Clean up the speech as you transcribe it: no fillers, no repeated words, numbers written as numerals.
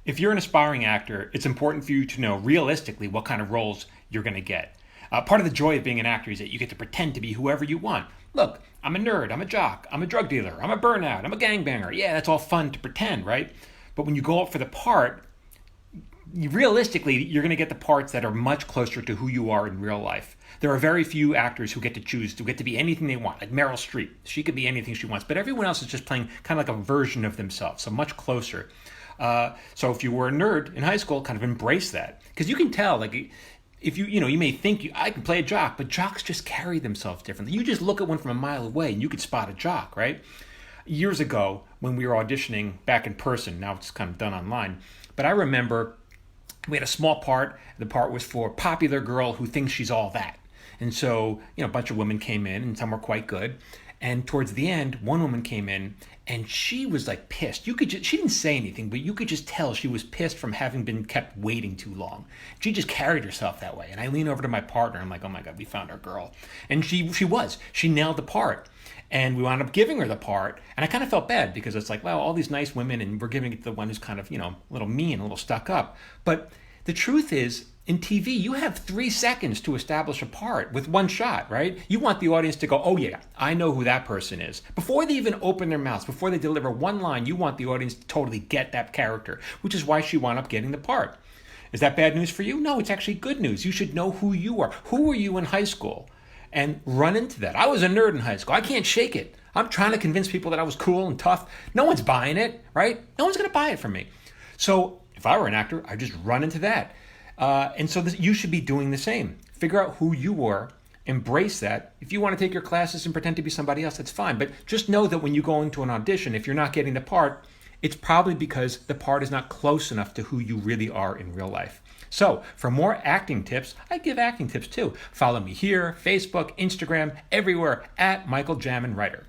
If you're an aspiring actor, it's important for you to know realistically what kind of roles you're going to get. Part of the joy of being an actor is that you get to pretend to be whoever you want. Look, I'm a nerd, I'm a jock, I'm a drug dealer, I'm a burnout, I'm a gangbanger. Yeah, that's all fun to pretend, right? But when you go up for the part, realistically, you're going to get the parts that are much closer to who you are in real life. There are very few actors who get to choose to get to be anything they want, like Meryl Streep. She could be anything she wants, but everyone else is just playing kind of like a version of themselves, so much closer. So if you were a nerd in high school, kind of embrace that, because you can tell, like, if you may think I can play a jock, but jocks just carry themselves differently. You just look at one from a mile away and you could spot a jock, right? Years ago, when we were auditioning back in person, now it's kind of done online, but I remember we had a small part. The part was for popular girl who thinks she's all that. And so, a bunch of women came in and some were quite good. And towards the end, one woman came in and she was like pissed. She didn't say anything, but you could just tell she was pissed from having been kept waiting too long. She just carried herself that way. And I lean over to my partner. I'm like, oh my God, we found our girl. And she nailed the part. And we wound up giving her the part. And I kind of felt bad because it's like, well, all these nice women and we're giving it to the one who's kind of, a little mean, a little stuck up. But the truth is, in TV, you have 3 seconds to establish a part with one shot, right? You want the audience to go, oh yeah, I know who that person is. Before they even open their mouths, before they deliver one line, you want the audience to totally get that character, which is why she wound up getting the part. Is that bad news for you? No, it's actually good news. You should know who you are. Who were you in high school? And run into that. I was a nerd in high school. I can't shake it. I'm trying to convince people that I was cool and tough. No one's buying it, right? No one's going to buy it from me. So if I were an actor, I'd just run into that. You should be doing the same. Figure out who you were, embrace that. If you want to take your classes and pretend to be somebody else, that's fine. But just know that when you go into an audition, if you're not getting the part, it's probably because the part is not close enough to who you really are in real life. So for more acting tips, I give acting tips too. Follow me here, Facebook, Instagram, everywhere at Michael Jamin Writer.